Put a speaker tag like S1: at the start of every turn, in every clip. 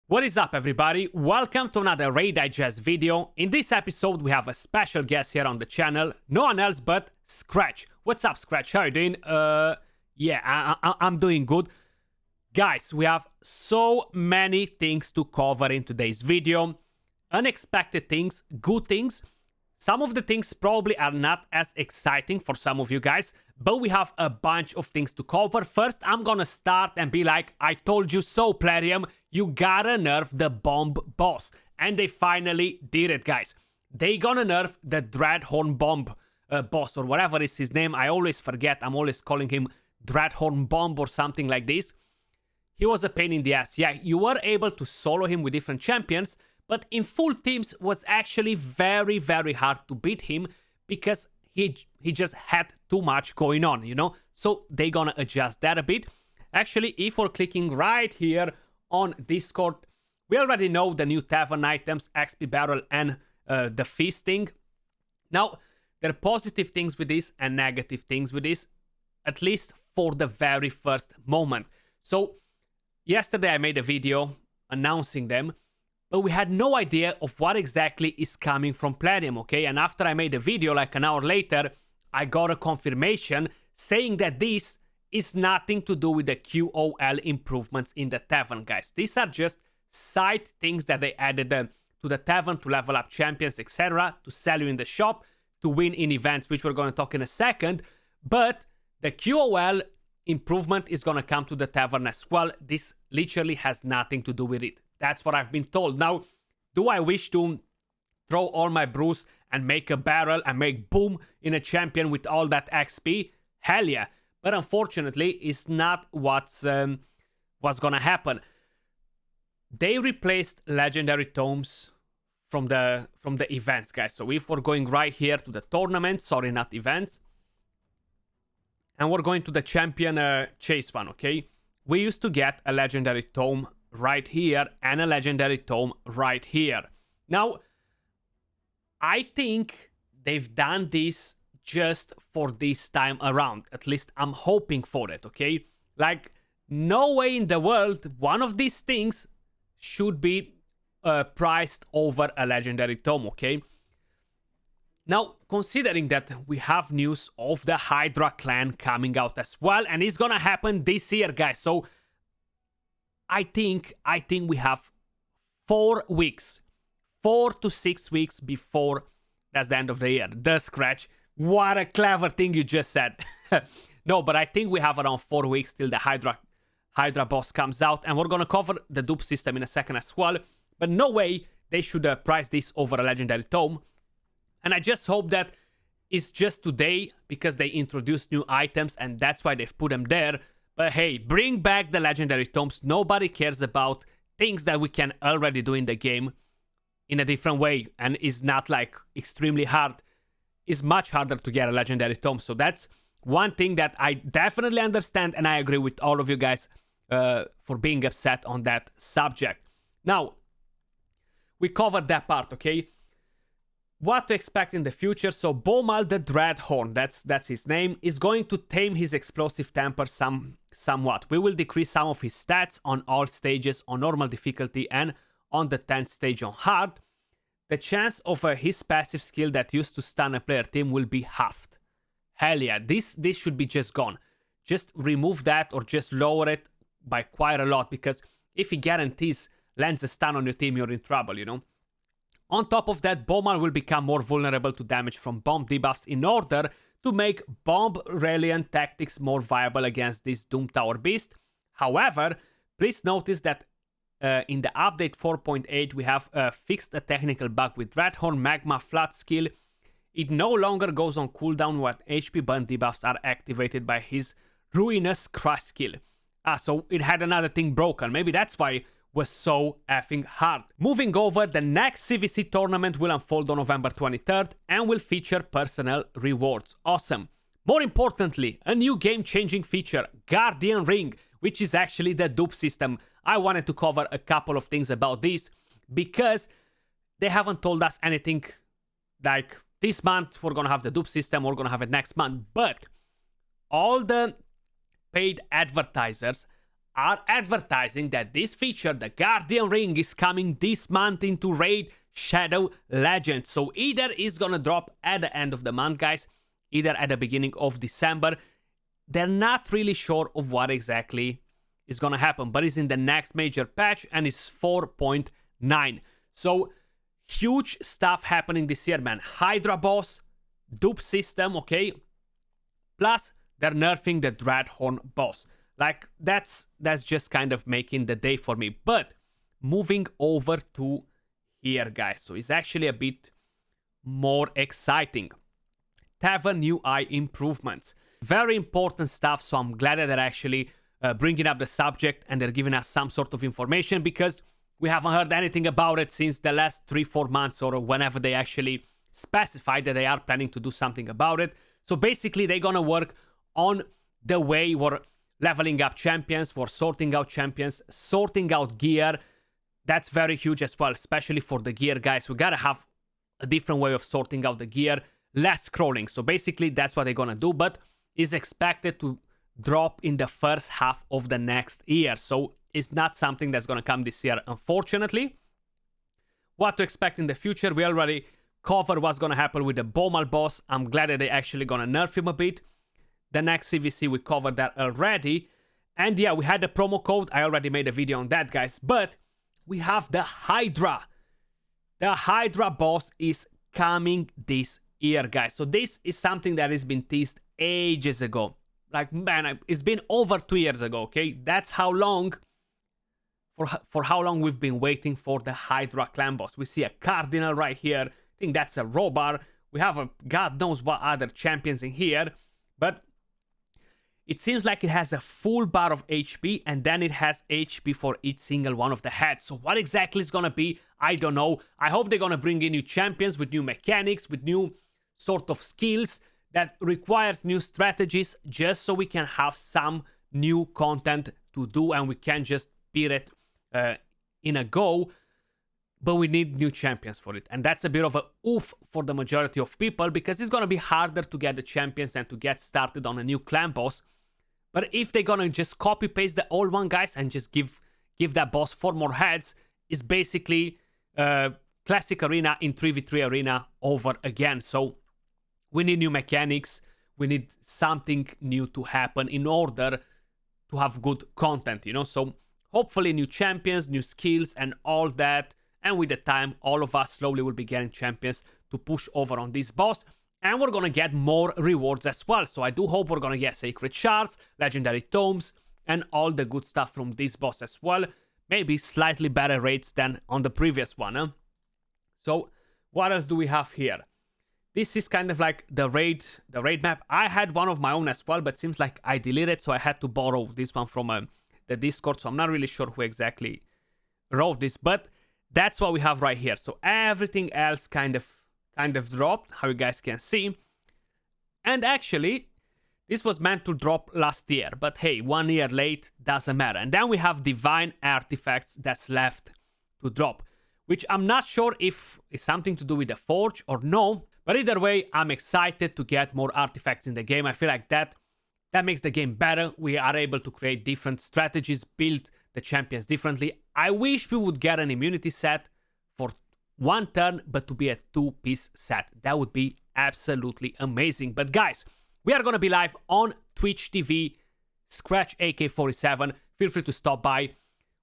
S1: What is up, everybody? Welcome to another Raid Digest video. In this episode, we have a special guest here on the channel. No one else but Skratch. What's up, Skratch? How are you doing? I'm doing good. Guys, we have so many things to cover in today's video. Unexpected things, good things. Some of the things probably are not as exciting for some of you guys, but we have a bunch of things to cover. First, I'm gonna start and be like, I told you so, Plarium. You gotta nerf the bomb boss. And they finally did it, guys. They gonna nerf the Dreadhorn bomb boss, or whatever is his name. I always forget. I'm always calling him Dreadhorn bomb or something like this. He was a pain in the ass. Yeah, you were able to solo him with different champions, but in full teams was actually very, very hard to beat him because he just had too much going on, you know? So they gonna adjust that a bit. Actually, if we're clicking right here on Discord, we already know the new tavern items, XP barrel and the feasting. Now, there are positive things with this and negative things with this, at least for the very first moment. So, yesterday I made a video announcing them, but we had no idea of what exactly is coming from Plarium, okay? And after I made a video, like an hour later, I got a confirmation saying that this is nothing to do with the QOL improvements in the tavern, guys. These are just side things that they added to the tavern to level up champions, etc., to sell you in the shop, to win in events, which we're going to talk in a second. But the QOL improvement is going to come to the tavern as well. This literally has nothing to do with it. That's what I've been told. Now, do I wish to throw all my brews and make a barrel and make boom in a champion with all that XP? Hell yeah. But unfortunately, it's not what's gonna happen. They replaced legendary tomes from the events, guys. So if we're going right here to the tournament, sorry, not events, and we're going to the champion chase one, okay? We used to get a legendary tome right here and a legendary tome right here. Now, I think they've done this just for this time around. At least I'm hoping for it, okay? Like, no way in the world one of these things should be priced over a legendary tome, okay? Now, considering that we have news of the Hydra clan coming out as well, and it's gonna happen this year, guys, so I think we have 4 weeks, 4 to 6 weeks before that's the end of the year. The Skratch. What a clever thing you just said. No, but I think we have around 4 weeks till the Hydra boss comes out, and we're gonna cover the dupe system in a second as well. But no way they should price this over a legendary tome. And I just hope that it's just today because they introduced new items and that's why they've put them there. But hey, bring back the legendary tomes. Nobody cares about things that we can already do in the game in a different way. And is not like extremely hard. It's much harder to get a legendary tome. So that's one thing that I definitely understand. And I agree with all of you guys for being upset on that subject. Now, we covered that part, okay? What to expect in the future. So Bommal the Dreadhorn, that's his name, is going to tame his explosive temper somewhat. We will decrease some of his stats on all stages on normal difficulty and on the 10th stage on hard. The chance of his passive skill that used to stun a player team will be halved. Hell yeah, this should be just gone. Just remove that or just lower it by quite a lot, because if he guarantees lands a stun on your team, you're in trouble, you know? On top of that, Bommal will become more vulnerable to damage from bomb debuffs in order to make bomb reliant tactics more viable against this Doom Tower beast. However, please notice that in the update 4.8 we have fixed a technical bug with Dreadhorn Magma Flood skill. It no longer goes on cooldown when HP burn debuffs are activated by his Ruinous Crush skill. So it had another thing broken. Maybe that's why was so effing hard. Moving over, the next CVC tournament will unfold on November 23rd and will feature personal rewards. Awesome. More importantly, a new game-changing feature, Guardian Ring, which is actually the dupe system. I wanted to cover a couple of things about this because they haven't told us anything like this month we're gonna have the dupe system, we're gonna have it next month, but all the paid advertisers are advertising that this feature, the Guardian Ring, is coming this month into Raid Shadow Legends. So either it's gonna drop at the end of the month, guys, either at the beginning of December. They're not really sure of what exactly is gonna happen, but it's in the next major patch and it's 4.9. So huge stuff happening this year, man. Hydra boss, dupe system, okay? Plus, they're nerfing the Dreadhorn boss. Like, that's just kind of making the day for me. But moving over to here, guys. So it's actually a bit more exciting. Tavern UI improvements. Very important stuff, so I'm glad that they're actually bringing up the subject and they're giving us some sort of information, because we haven't heard anything about it since the last 3-4 months or whenever they actually specified that they are planning to do something about it. So basically, they're gonna work on the way we're leveling up champions, we're sorting out champions, sorting out gear. That's very huge as well, especially for the gear, guys. We gotta have a different way of sorting out the gear, less scrolling. So basically, that's what they're gonna do, but is expected to drop in the first half of the next year. So it's not something that's gonna come this year, unfortunately. What to expect in the future, we already covered what's gonna happen with the Bommal boss. I'm glad that they're actually gonna nerf him a bit. The next CVC, we covered that already. And yeah, we had the promo code. I already made a video on that, guys. But we have the Hydra. The Hydra boss is coming this year, guys. So this is something that has been teased ages ago. Like, man, it's been over 2 years ago, okay? That's how long, for how long we've been waiting for the Hydra clan boss. We see a Cardinal right here. I think that's a Robar. We have a god knows what other champions in here. But it seems like it has a full bar of HP, and then it has HP for each single one of the heads. So what exactly is gonna be, I don't know. I hope they're gonna bring in new champions with new mechanics, with new sort of skills that requires new strategies, just so we can have some new content to do and we can just beat it in a go. But we need new champions for it. And that's a bit of a oof for the majority of people, because it's gonna be harder to get the champions and to get started on a new clan boss. But if they're gonna just copy paste the old one, guys, and just give that boss 4 more heads, it's basically classic arena in 3v3 arena over again. So we need new mechanics, we need something new to happen in order to have good content, you know? So hopefully new champions, new skills and all that. And with the time, all of us slowly will be getting champions to push over on this boss. And we're gonna get more rewards as well. So I do hope we're gonna get sacred shards, legendary tomes, and all the good stuff from this boss as well. Maybe slightly better rates than on the previous one, huh? So what else do we have here? This is kind of like the raid map. I had one of my own as well, but seems like I deleted, so I had to borrow this one from the Discord. So I'm not really sure who exactly wrote this, but that's what we have right here. So everything else kind of dropped, how you guys can see. And actually, this was meant to drop last year, but hey, 1 year late, doesn't matter. And then we have divine artifacts that's left to drop, which I'm not sure if it's something to do with the forge or no. But either way, I'm excited to get more artifacts in the game. I feel like that makes the game better. We are able to create different strategies, build the champions differently. I wish we would get an immunity set for 1 turn, but to be a 2-piece set. That would be absolutely amazing. But guys, we are going to be live on Twitch TV, Skratch AK47. Feel free to stop by.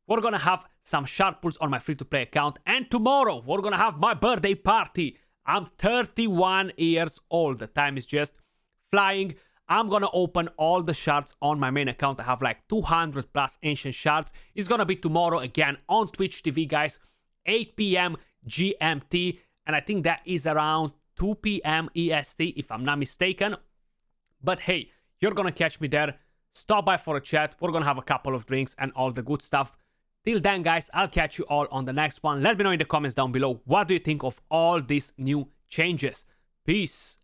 S1: We're going to have some shark pulls on my free-to-play account. And tomorrow, we're going to have my birthday party. I'm 31 years old. The time is just flying. I'm gonna open all the shards on my main account. I have like 200 plus ancient shards. It's gonna be tomorrow again on Twitch TV, guys. 8 p.m. GMT. And I think that is around 2 p.m. EST, if I'm not mistaken. But hey, you're gonna catch me there. Stop by for a chat. We're gonna have a couple of drinks and all the good stuff. Till then, guys, I'll catch you all on the next one. Let me know in the comments down below, what do you think of all these new changes? Peace.